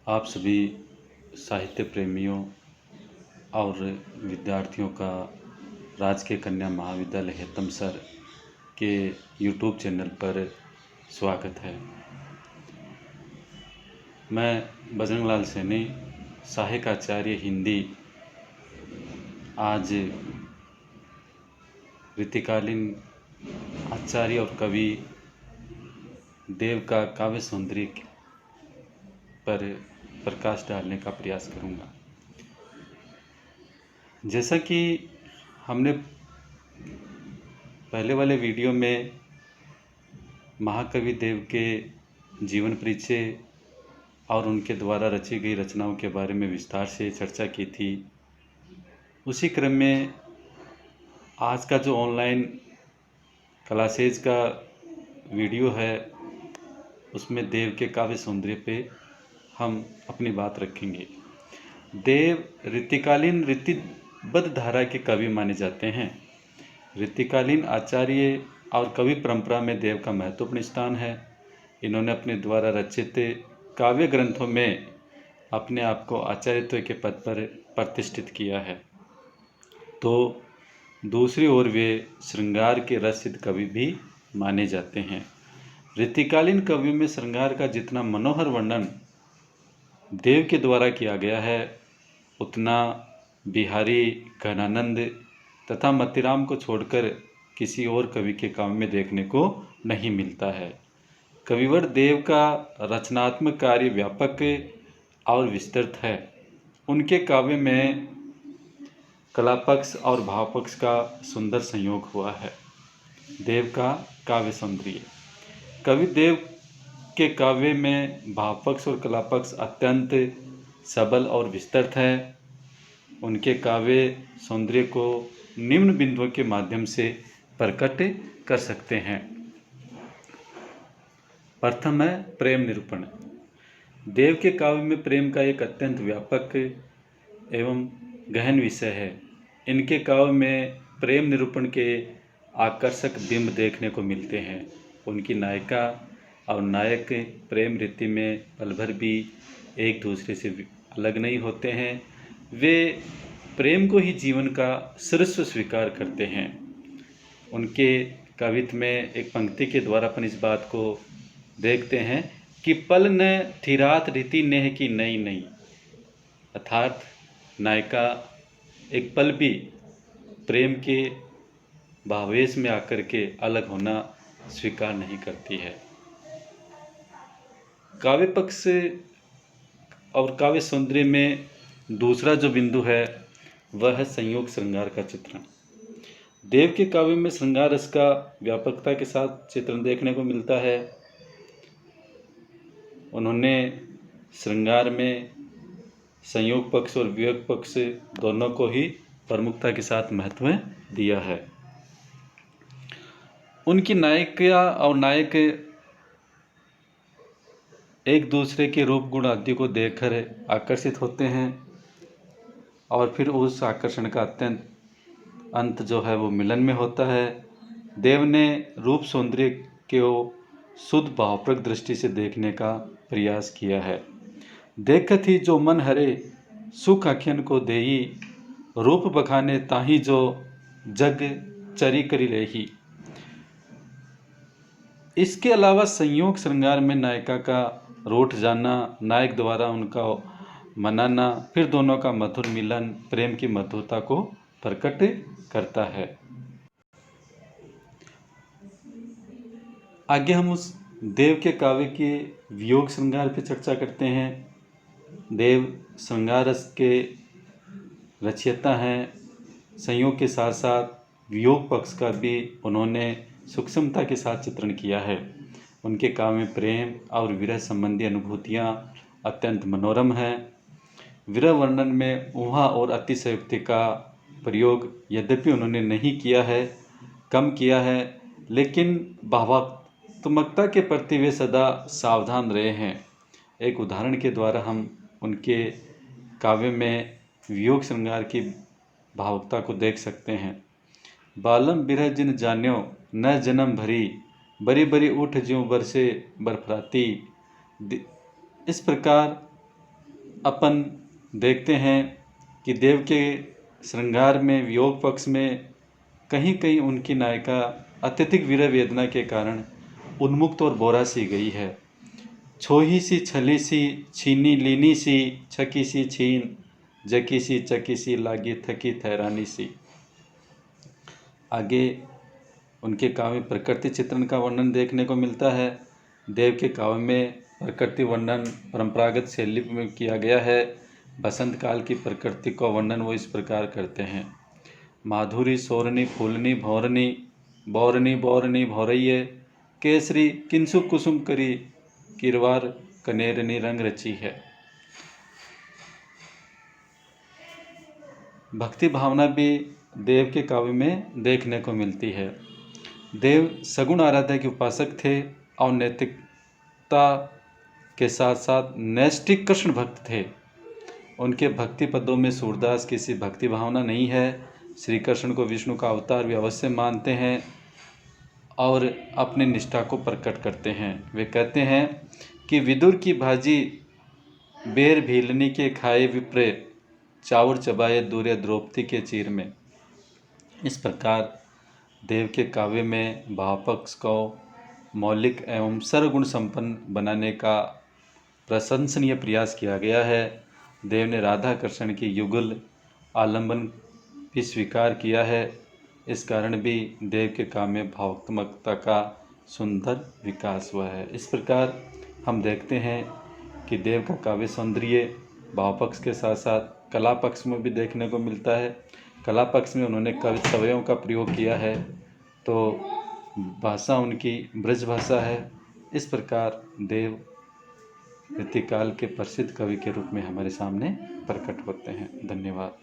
आप सभी साहित्य प्रेमियों और विद्यार्थियों का राजकीय कन्या महाविद्यालय हेतमसर के यूट्यूब चैनल पर स्वागत है। मैं बजरंग लाल सैनी, सहायक आचार्य हिंदी, आज रीतिकालीन आचार्य और कवि देव का काव्य सौंदर्य पर प्रकाश डालने का प्रयास करूंगा। जैसा कि हमने पहले वाले वीडियो में महाकवि देव के जीवन परिचय और उनके द्वारा रची गई रचनाओं के बारे में विस्तार से चर्चा की थी, उसी क्रम में आज का जो ऑनलाइन क्लासेज का वीडियो है उसमें देव के काव्य सौंदर्य पे हम अपनी बात रखेंगे। देव रीतिकालीन रीतिबद्ध धारा के कवि माने जाते हैं। रीतिकालीन आचार्य और कवि परंपरा में देव का महत्वपूर्ण स्थान है। इन्होंने अपने द्वारा रचित काव्य ग्रंथों में अपने आप को आचार्यत्व के पद पर प्रतिष्ठित किया है। तो दूसरी ओर वे श्रृंगार के रससिद्ध कवि भी माने जाते हैं। रीतिकालीन कवियों में श्रृंगार का जितना मनोहर वर्णन देव के द्वारा किया गया है, उतना बिहारी, घनानंद तथा मतीराम को छोड़कर किसी और कवि के काव्य में देखने को नहीं मिलता है। कविवर देव का रचनात्मक कार्य व्यापक और विस्तृत है। उनके काव्य में कला पक्ष और भाव पक्ष का सुंदर संयोग हुआ है। देव का काव्य सौंदर्य। कवि देव के काव्य में भाव पक्ष और कला पक्ष अत्यंत सबल और विस्तृत है। उनके काव्य सौंदर्य को निम्न बिंदुओं के माध्यम से प्रकट कर सकते हैं। प्रथम है प्रेम निरूपण। देव के काव्य में प्रेम का एक अत्यंत व्यापक एवं गहन विषय है। इनके काव्य में प्रेम निरूपण के आकर्षक बिंब देखने को मिलते हैं। उनकी नायिका और नायक प्रेम रीति में पल भर भी एक दूसरे से अलग नहीं होते हैं। वे प्रेम को ही जीवन का सर्वस्व स्वीकार करते हैं। उनके कवित्व में एक पंक्ति के द्वारा अपन इस बात को देखते हैं कि पल न थिरात रीति नेह की नई नई, अर्थात नायिका एक पल भी प्रेम के भावेश में आकर के अलग होना स्वीकार नहीं करती है। काव्य पक्ष और काव्य सौंदर्य में दूसरा जो बिंदु है वह है संयोग श्रृंगार का चित्रण। देव के काव्य में श्रृंगार रस का व्यापकता के साथ चित्रण देखने को मिलता है। उन्होंने श्रृंगार में संयोग पक्ष और वियोग पक्ष दोनों को ही प्रमुखता के साथ महत्व दिया है। उनकी नायिका और नायक एक दूसरे के रूप गुण आदि को देखकर आकर्षित होते हैं और फिर उस आकर्षण का अत्यंत अंत जो है वो मिलन में होता है। देव ने रूप सौंदर्य को शुद्ध भावप्रक दृष्टि से देखने का प्रयास किया है। देखत ही जो मन हरे सुख अखियन को देई, रूप बखाने ताही जो जग चरी करी लेही। इसके अलावा संयोग श्रृंगार में नायिका का रूठ जाना, नायक द्वारा उनका मनाना, फिर दोनों का मधुर मिलन प्रेम की मधुरता को प्रकट करता है। आगे हम उस देव के काव्य के वियोग श्रृंगार पर चर्चा करते हैं। देव श्रृंगार रस के रचयिता हैं। संयोग के साथ साथ वियोग पक्ष का भी उन्होंने सूक्ष्मता के साथ चित्रण किया है। उनके काव्य में प्रेम और विरह संबंधी अनुभूतियाँ अत्यंत मनोरम हैं। विरह वर्णन में ऊहा और अतिशयोक्ति का प्रयोग यद्यपि उन्होंने नहीं किया है, कम किया है, लेकिन भावात्मकता के प्रति वे सदा सावधान रहे हैं। एक उदाहरण के द्वारा हम उनके काव्य में वियोग श्रृंगार की भावुकता को देख सकते हैं। बालम बिरह जिन जान्यो न जन्म भरी, बरी बरी उठ ज्यों बरसे बरफराती। इस प्रकार अपन देखते हैं कि देव के श्रृंगार में वियोग पक्ष में कहीं कहीं उनकी नायिका अत्यधिक विरह वेदना के कारण उन्मुक्त और बोरा सी गई है। छोही सी छली सी छीनी लीनी सी छकी सी छीन जकी सी चकी सी लागी थकी थैरानी सी। आगे उनके काव्य में प्रकृति चित्रण का वर्णन देखने को मिलता है। देव के काव्य में प्रकृति वर्णन परंपरागत शैली में किया गया है। बसंत काल की प्रकृति का वर्णन वो इस प्रकार करते हैं। माधुरी सोरनी फूलनी भौरनी बौरनी बौरनी भौरैये केसरी किंसु कुसुम करी किरवार कनेरनी रंग रची है। भक्ति भावना भी देव के काव्य में देखने को मिलती है। देव सगुण आराध्या के उपासक थे और नैतिकता के साथ साथ नैष्ठिक कृष्ण भक्त थे। उनके भक्ति पदों में सूरदास किसी भक्ति भावना नहीं है। श्री कृष्ण को विष्णु का अवतार भी अवश्य मानते हैं और अपनी निष्ठा को प्रकट करते हैं। वे कहते हैं कि विदुर की भाजी बेर भीलनी के खाए विप्रे चाउर चबाए दूरे द्रौपदी के चीर में। इस प्रकार देव के काव्य में भावपक्ष को मौलिक एवं सर्वगुण संपन्न बनाने का प्रशंसनीय प्रयास किया गया है। देव ने राधा कृष्ण की युगल आलंबन भी स्वीकार किया है। इस कारण भी देव के काव्य में भावात्मकता का सुंदर विकास हुआ है। इस प्रकार हम देखते हैं कि देव का काव्य सौंदर्य भाव पक्ष के साथ साथ कला पक्ष में भी देखने को मिलता है। कला पक्ष में उन्होंने कवि सवयों का प्रयोग किया है, तो भाषा उनकी ब्रज भाषा है। इस प्रकार देव रीतिकाल के प्रसिद्ध कवि के रूप में हमारे सामने प्रकट होते हैं। धन्यवाद।